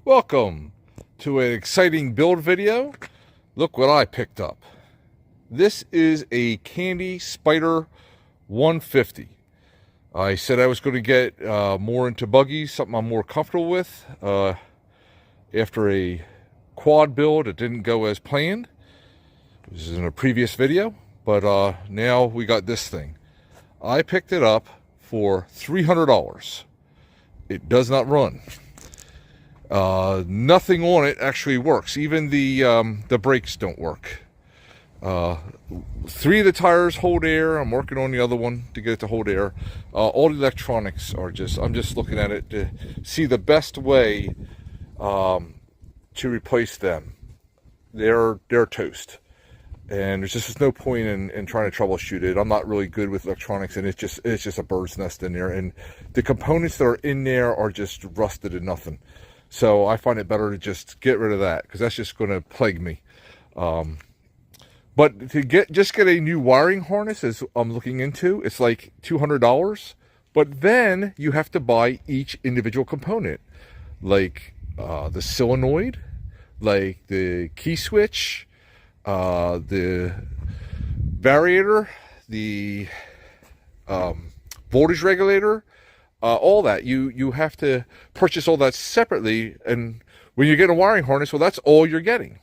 Welcome to an exciting build video. Look what I picked up. This is a Kandi Spider 150. I said I was going to get more into buggies, something I'm more comfortable with. After a quad build, it didn't go as planned. This is in a previous video, but now we got this thing. I picked it up for $300. It does not run. Nothing on it actually works. Even the brakes don't work. 3 of the tires hold air. I'm working on the other one to get it to hold air. All the electronics are I'm just looking at it to see the best way to replace them. They're toast. And there's just no point in trying to troubleshoot it. I'm not really good with electronics, and it's just a bird's nest in there. And the components that are in there are just rusted and nothing. So I find it better to just get rid of that, because that's just going to plague me. But to get a new wiring harness, as I'm looking into, it's like $200. But then you have to buy each individual component, like the solenoid, like the key switch, the variator, the voltage regulator. All that you have to purchase all that separately, and when you get a wiring harness, well, that's all you're getting.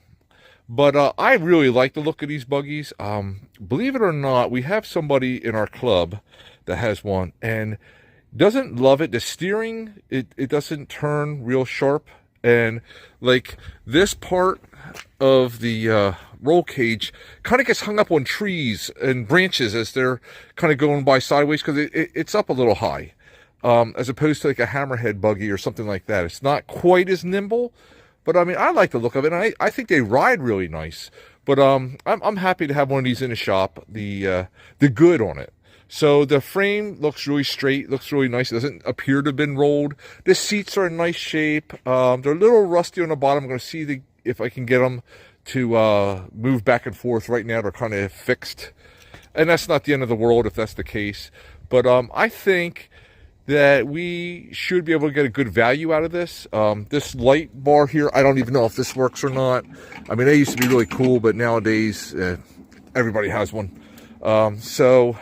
But I really like the look of these buggies. Believe it or not, we have somebody in our club that has one and doesn't love it. The steering, it doesn't turn real sharp, and like this part of the roll cage kind of gets hung up on trees and branches as they're kind of going by sideways, because it's up a little high. As opposed to like a hammerhead buggy or something like that. It's not quite as nimble, but I mean, I like the look of it, and I think they ride really nice. But I'm happy to have one of these in the shop. The good on it. So the frame looks really straight, looks really nice. It doesn't appear to have been rolled. The seats are in nice shape. They're a little rusty on the bottom. I'm going to see if I can get them to move back and forth. Right now they're kind of fixed, and that's not the end of the world if that's the case. But I think that we should be able to get a good value out of this. This light bar here, I don't even know if this works or not. I mean, they used to be really cool, but nowadays everybody has one. So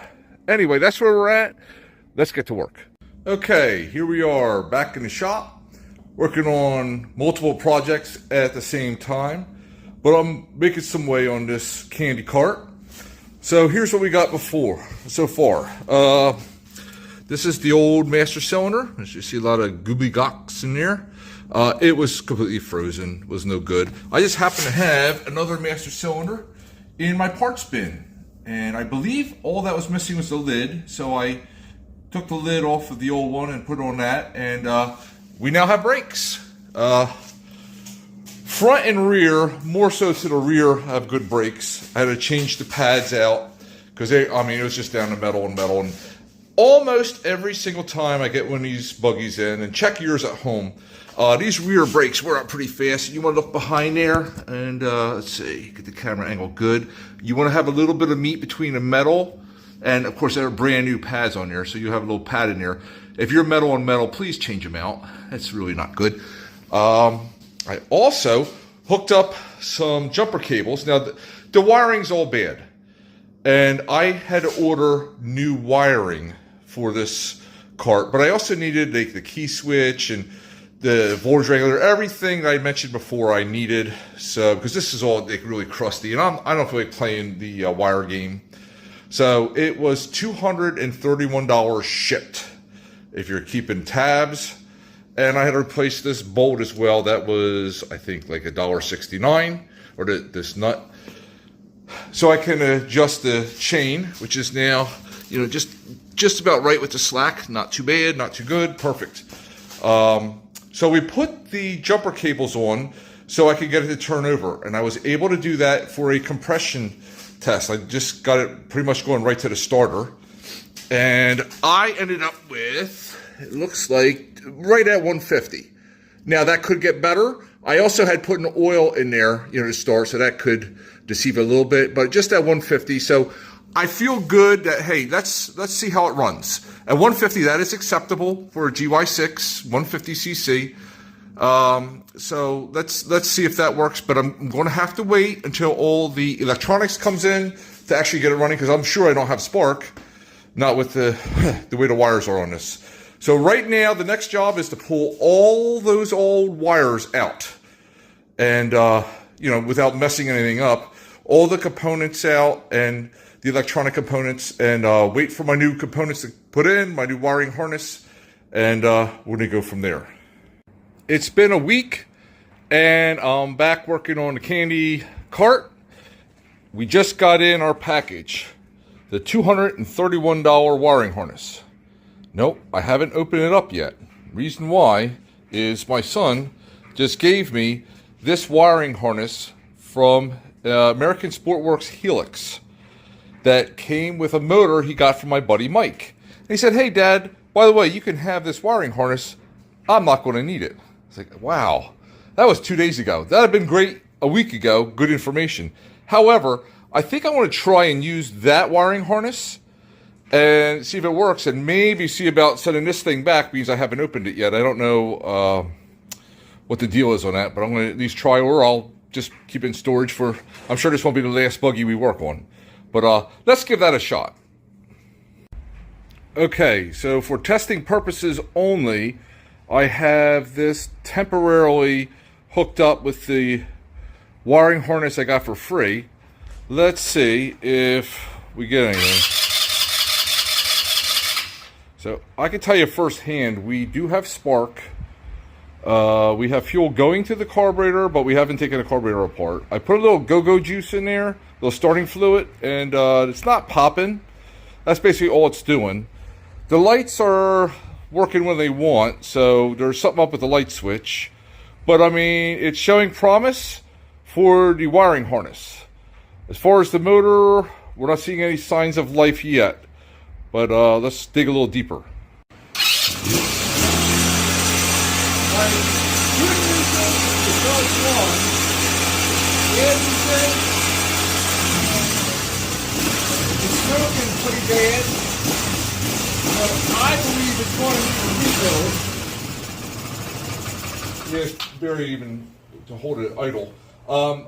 anyway, that's where we're at. Let's get to work. Okay, here we are back in the shop, working on multiple projects at the same time, but I'm making some way on this Kandi cart. So here's what we got so far. This is the old master cylinder. As you see, a lot of gobbledygocks in there. It was completely frozen, was no good. I just happen to have another master cylinder in my parts bin, and I believe all that was missing was the lid. So I took the lid off of the old one and put it on that, and we now have brakes. Front and rear, more so to the rear, have good brakes. I had to change the pads out because it was just down to metal and almost every single time I get one of these buggies in, and check yours at home, these rear brakes wear out pretty fast. You want to look behind there, and let's see, get the camera angle good. You want to have a little bit of meat between the metal, and of course there are brand new pads on there, so you have a little pad in there. If you're metal on metal, please change them out. That's really not good. I also hooked up some jumper cables. Now the wiring's all bad, and I had to order new wiring for this cart, but I also needed like the key switch and the voltage regulator, everything that I mentioned before I needed. So because this is all like really crusty, and I don't feel like playing the wire game. So it was $231 shipped if you're keeping tabs, and I had to replace this bolt as well. That was, I think, like $1.69, or this nut. So I can adjust the chain, which is now, just about right with the slack. Not too bad, not too good, perfect. So we put the jumper cables on so I could get it to turn over, and I was able to do that for a compression test. I just got it pretty much going right to the starter, and I ended up with, it looks like, right at 150. Now that could get better. I also had put an oil in there, to start, so that could deceive a little bit, but just at 150. So I feel good that, hey, let's see how it runs. At 150, that is acceptable for a GY6 150cc. So let's see if that works, but I'm going to have to wait until all the electronics comes in to actually get it running, because I'm sure I don't have spark, not with the way the wires are on this. So right now, the next job is to pull all those old wires out, and without messing anything up, all the components out and the electronic components, and wait for my new components to put in, my new wiring harness, and we're gonna go from there. It's been a week, and I'm back working on the Kandi cart. We just got in our package, the $231 wiring harness. Nope, I haven't opened it up yet. Reason why is my son just gave me this wiring harness from American Sportworks Helix that came with a motor he got from my buddy Mike. And he said, "Hey Dad, by the way, you can have this wiring harness. I'm not going to need it." It's like, wow, that was 2 days ago. That'd have been great a week ago, good information. However, I think I want to try and use that wiring harness and see if it works, and maybe see about sending this thing back, because I haven't opened it yet. I don't know what the deal is on that, but I'm going to at least try, or I'll just keep it in storage for, I'm sure this won't be the last buggy we work on. But let's give that a shot. Okay, so for testing purposes only, I have this temporarily hooked up with the wiring harness I got for free. Let's see if we get anything. So I can tell you firsthand, we do have spark. We have fuel going to the carburetor, but we haven't taken the carburetor apart. I put a little go-go juice in there, a little starting fluid, and it's not popping. That's basically all it's doing. The lights are working when they want, so there's something up with the light switch. But I mean, it's showing promise for the wiring harness. As far as the motor, we're not seeing any signs of life yet. But let's dig a little deeper. It's smoking pretty bad, but I believe it's going to need a rebuild. Yeah, it's barely even to hold it idle.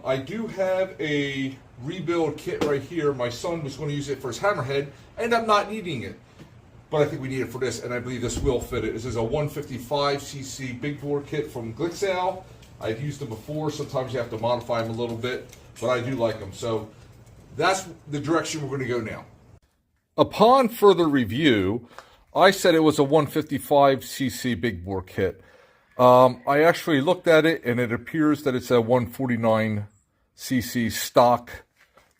I do have a rebuild kit right here. My son was going to use it for his hammerhead, and I'm not needing it. But I think we need it for this, and I believe this will fit it. This is a 155cc big bore kit from Glixow. I've used them before. Sometimes you have to modify them a little bit, but I do like them. So that's the direction we're going to go now. Upon further review, I said it was a 155cc big bore kit. I actually looked at it, and it appears that it's a 149cc stock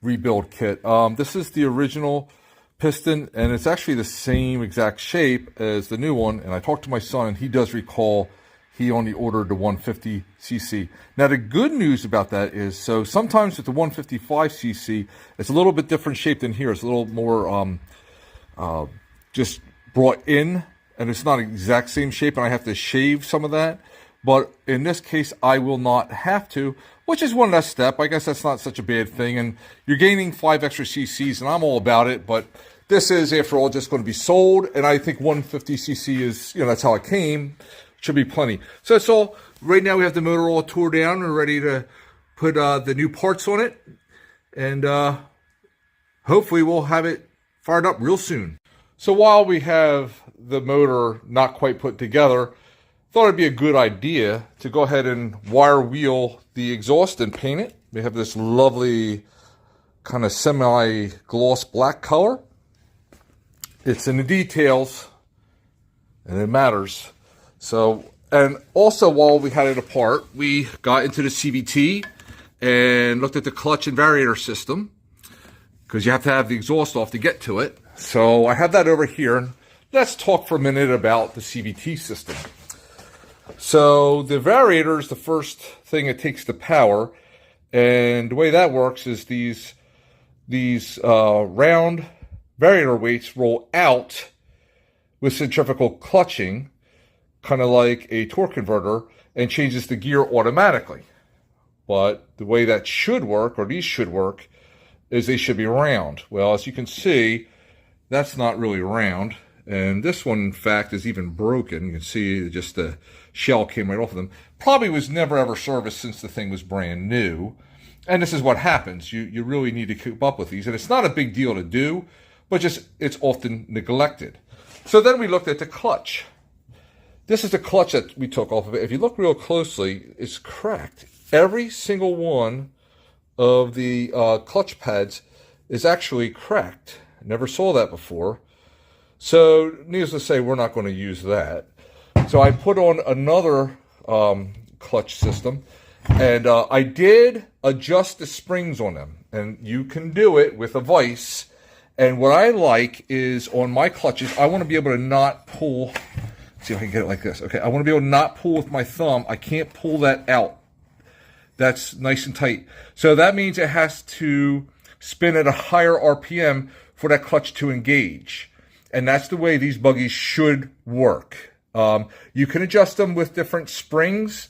rebuild kit. This is the original piston, and it's actually the same exact shape as the new one. And I talked to my son, and he does recall he only ordered the 150cc. Now, the good news about that is, so sometimes with the 155cc, it's a little bit different shape than here. It's a little more just brought in, and it's not exact same shape, and I have to shave some of that. But in this case, I will not have to, which is one less step. I guess that's not such a bad thing. And you're gaining 5 extra cc's, and I'm all about it. But this is, after all, just going to be sold. And I think 150cc is, that's how it came. Should be plenty. So that's all. Right now, we have the motor all tore down. We're ready to put the new parts on it. And hopefully, we'll have it fired up real soon. So while we have the motor not quite put together, thought it'd be a good idea to go ahead and wire wheel the exhaust and paint it. We have this lovely kind of semi-gloss black color. It's in the details, and it matters. So, and also while we had it apart, we got into the CVT and looked at the clutch and variator system, because you have to have the exhaust off to get to it. So I have that over here. Let's talk for a minute about the CVT system. So the variator is the first thing it takes to power, and the way that works is these round variator weights roll out with centrifugal clutching, kind of like a torque converter, and changes the gear automatically. But the way that should work, or these should work, is they should be round. Well, as you can see, that's not really round. And this one, in fact, is even broken. You can see just the shell came right off of them. Probably was never ever serviced since the thing was brand new. And this is what happens. You really need to keep up with these. And it's not a big deal to do, but just it's often neglected. So then we looked at the clutch. This is the clutch that we took off of it. If you look real closely, it's cracked. Every single one of the clutch pads is actually cracked. Never saw that before. So needless to say, we're not going to use that. So I put on another clutch system, and I did adjust the springs on them. And you can do it with a vise. And what I like is on my clutches, I want to be able to not pull. See if I can get it like this. Okay, I want to be able to not pull with my thumb. I can't pull that out. That's nice and tight. So that means it has to spin at a higher RPM for that clutch to engage. And that's the way these buggies should work. You can adjust them with different springs.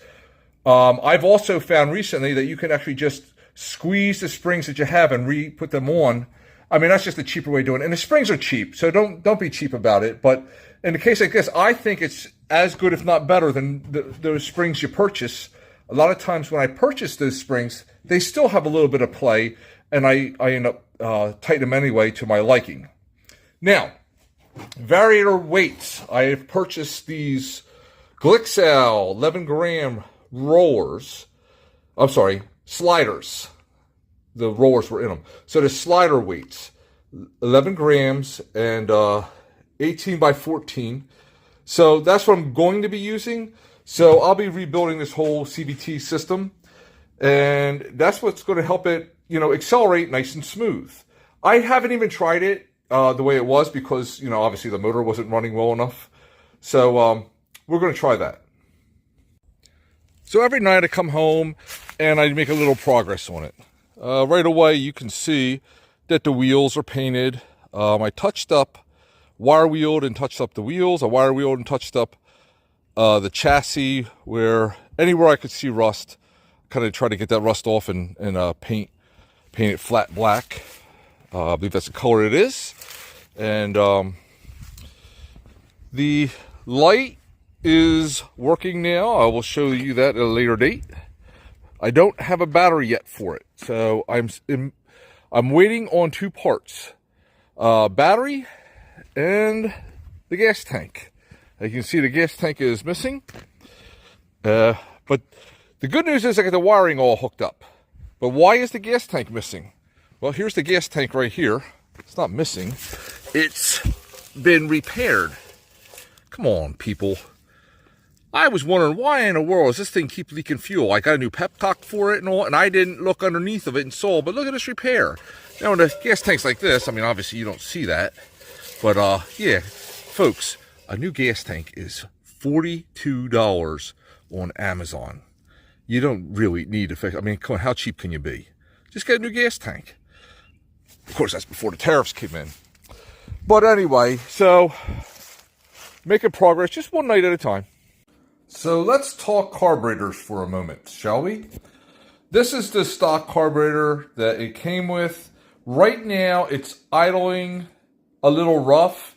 I've also found recently that you can actually just squeeze the springs that you have and re-put them on. I mean, that's just a cheaper way of doing it. And the springs are cheap, so don't be cheap about it. But in the case like this, I think it's as good, if not better, than those springs you purchase. A lot of times when I purchase those springs, they still have a little bit of play, and I end up tightening them anyway to my liking. Now, variator weights. I have purchased these Glixel 11-gram rollers. I'm sorry, sliders. The rollers were in them. So the slider weights, 11 grams and 18 by 14. So that's what I'm going to be using. So I'll be rebuilding this whole CVT system. And that's what's going to help it, accelerate nice and smooth. I haven't even tried it the way it was because, obviously the motor wasn't running well enough. So we're going to try that. So every night I come home and I make a little progress on it. Right away, you can see that the wheels are painted. I touched up, wire wheeled and touched up the wheels. I wire wheeled and touched up the chassis where anywhere I could see rust. Kind of try to get that rust off and paint it flat black. I believe that's the color it is. And the light is working now. I will show you that at a later date. I don't have a battery yet for it, so I'm waiting on two parts: battery and the gas tank. As you can see, the gas tank is missing, but the good news is I got the wiring all hooked up. But why is the gas tank missing? Well, here's the gas tank right here. It's not missing; it's been repaired. Come on, people. I was wondering why in the world does this thing keep leaking fuel? I got a new pepcock for it and all, and I didn't look underneath of it and saw, but look at this repair. Now, when the gas tank's like this, I mean, obviously you don't see that. But, yeah, folks, a new gas tank is $42 on Amazon. You don't really need to fix. I mean, come on, how cheap can you be? Just get a new gas tank. Of course, that's before the tariffs came in. But anyway, so making progress just one night at a time. So let's talk carburetors for a moment, shall we? This is the stock carburetor that it came with. Right now, it's idling a little rough.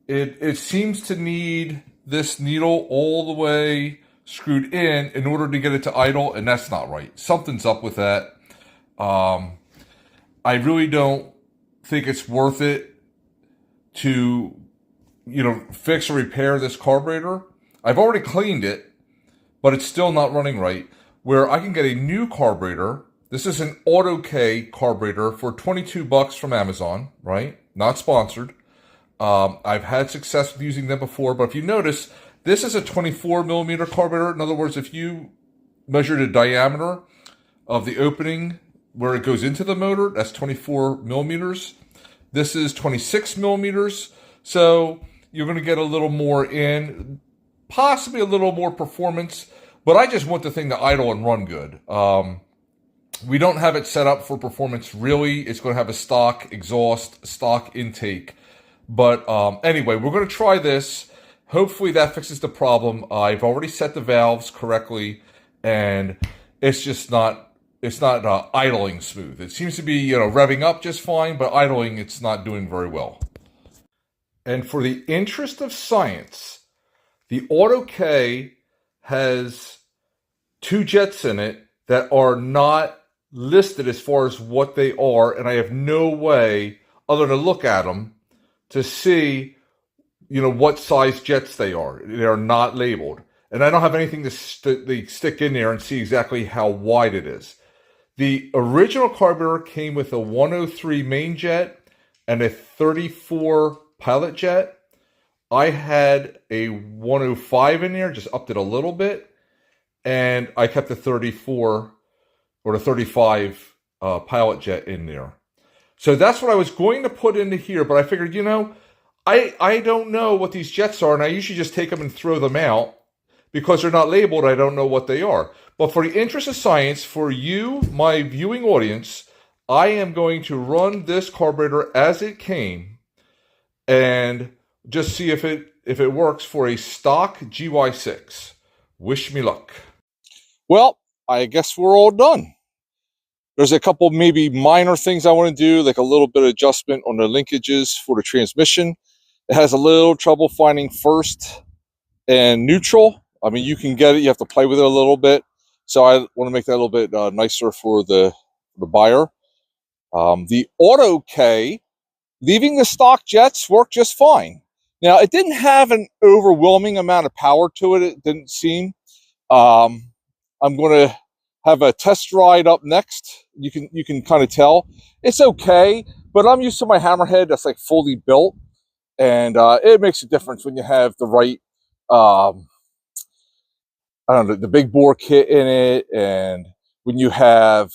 It seems to need this needle all the way screwed in order to get it to idle, and that's not right. Something's up with that. I really don't think it's worth it to, fix or repair this carburetor. I've already cleaned it, but it's still not running right. Where I can get a new carburetor. This is an Auto-K carburetor for $22 from Amazon, right? Not sponsored. I've had success with using them before, but if you notice, this is a 24 millimeter carburetor. In other words, if you measure the diameter of the opening where it goes into the motor, that's 24 millimeters. This is 26 millimeters. So you're going to get a little more in, possibly a little more performance, but I just want the thing to idle and run good. We don't have it set up for performance really. It's going to have a stock exhaust, stock intake. But anyway, we're going to try this. Hopefully that fixes the problem. I've already set the valves correctly, and it's just not, idling smooth. It seems to be, revving up just fine, but idling, it's not doing very well. And for the interest of science, the Auto-K has two jets in it that are not listed as far as what they are, and I have no way other than to look at them to see, what size jets they are. They are not labeled, and I don't have anything to stick in there and see exactly how wide it is. The original carburetor came with a 103 main jet and a 34 pilot jet. I had a 105 in there, just upped it a little bit, and I kept the 34 or the 35 pilot jet in there. So that's what I was going to put into here, but I figured, I don't know what these jets are, and I usually just take them and throw them out because they're not labeled. I don't know what they are. But for the interest of science, for you, my viewing audience, I am going to run this carburetor as it came and just see if it works for a stock GY6. Wish me luck. Well, I guess we're all done. There's a couple maybe minor things I want to do, like a little bit of adjustment on the linkages for the transmission. It has a little trouble finding first and neutral. I mean, you can get it. You have to play with it a little bit. So I want to make that a little bit nicer for the buyer. The Auto K, leaving the stock jets, worked just fine. Now, it didn't have an overwhelming amount of power to it. It didn't seem. I'm going to have a test ride up next. You can kind of tell. It's okay, but I'm used to my Hammerhead that's like fully built. And it makes a difference when you have the right, I don't know, the big bore kit in it, and when you have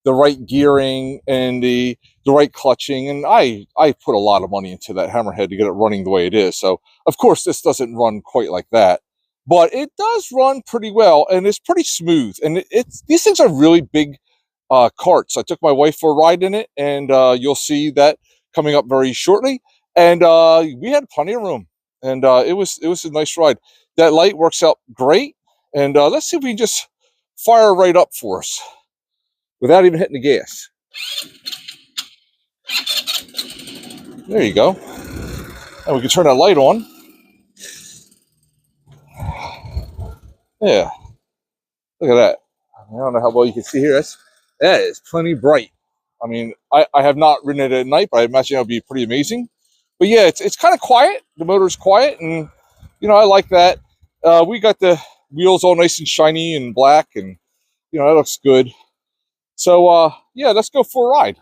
the right gearing and the right clutching. And I put a lot of money into that Hammerhead to get it running the way it is. So, of course, this doesn't run quite like that. But it does run pretty well, and it's pretty smooth. And these things are really big carts. I took my wife for a ride in it, and you'll see that coming up very shortly. And we had plenty of room, and it was a nice ride. That light works out great, and let's see if we can just fire right up for us without even hitting the gas. There you go. And we can turn that light on. Yeah, look at that. I don't know how well you can see here. That is plenty bright. I mean, I have not ridden it at night, but I imagine it would be pretty amazing. But yeah, it's kind of quiet. The motor's quiet, and I like that. We got the wheels all nice and shiny and black, and that looks good. So yeah, let's go for a ride.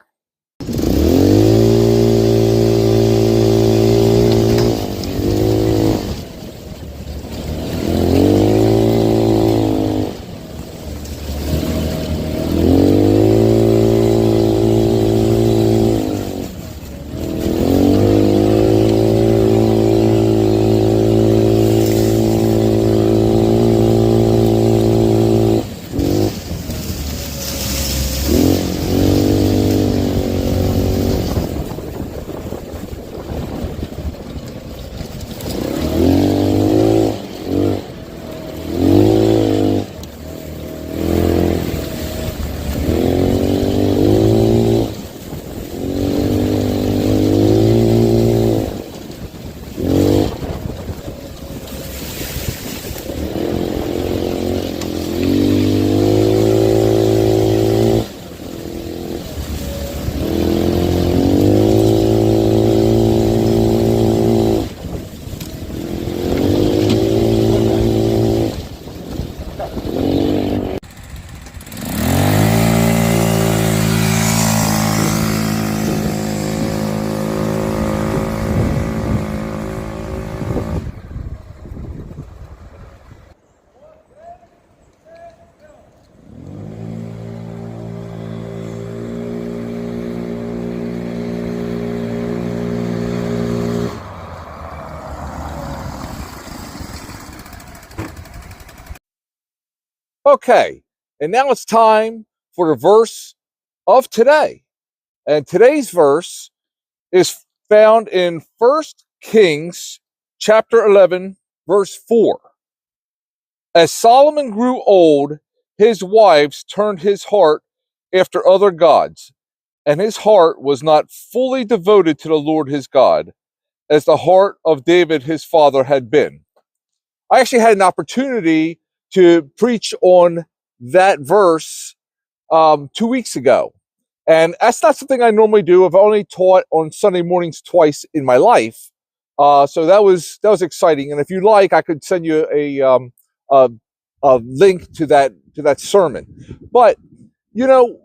Okay, and now it's time for the verse of today. And today's verse is found in 1 Kings chapter 11, verse 4. As Solomon grew old, his wives turned his heart after other gods, and his heart was not fully devoted to the Lord his God, as the heart of David his father had been. I actually had an opportunity to preach on that verse 2 weeks ago. And that's not something I normally do. I've only taught on Sunday mornings twice in my life. So that was exciting. And if you like, I could send you a, a link to that sermon. But you know,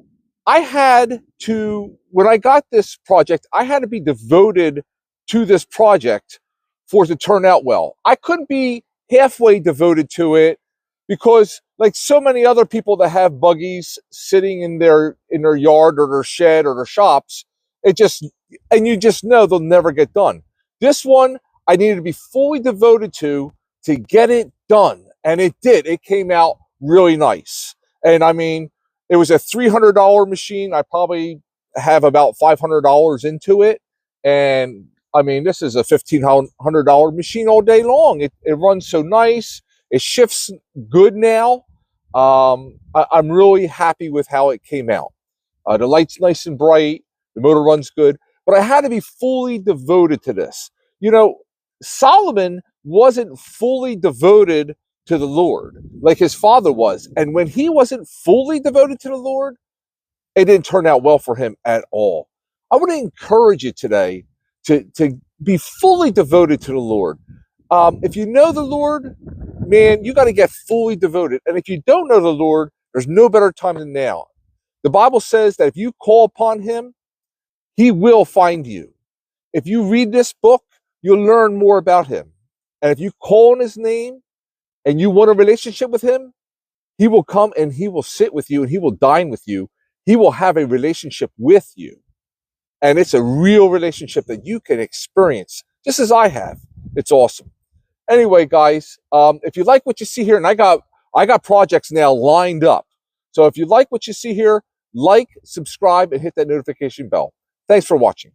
I had to, when I got this project, I had to be devoted to this project for it to turn out well. I couldn't be halfway devoted to it because, like so many other people that have buggies sitting in their yard or their shed or their shops, it just, and you just know they'll never get done. This one I needed to be fully devoted to get it done, and it did. It came out really nice, and I mean, it was a $300 machine. I probably have about $500 into it, and I mean, this is a $1,500 machine all day long. It runs so nice. It shifts good now. I'm really happy with how it came out. The light's nice and bright. The motor runs good. But I had to be fully devoted to this. You know, Solomon wasn't fully devoted to the Lord like his father was. And when he wasn't fully devoted to the Lord, it didn't turn out well for him at all. I want to encourage you today to be fully devoted to the Lord. If you know the Lord, man, you got to get fully devoted. And if you don't know the Lord, there's no better time than now. The Bible says that if you call upon him, he will find you. If you read this book, you'll learn more about him. And if you call on his name and you want a relationship with him, he will come and he will sit with you and he will dine with you. He will have a relationship with you. And it's a real relationship that you can experience, just as I have. It's awesome. Anyway, guys, if you like what you see here, and I got projects now lined up. So if you like what you see here, like, subscribe, and hit that notification bell. Thanks for watching.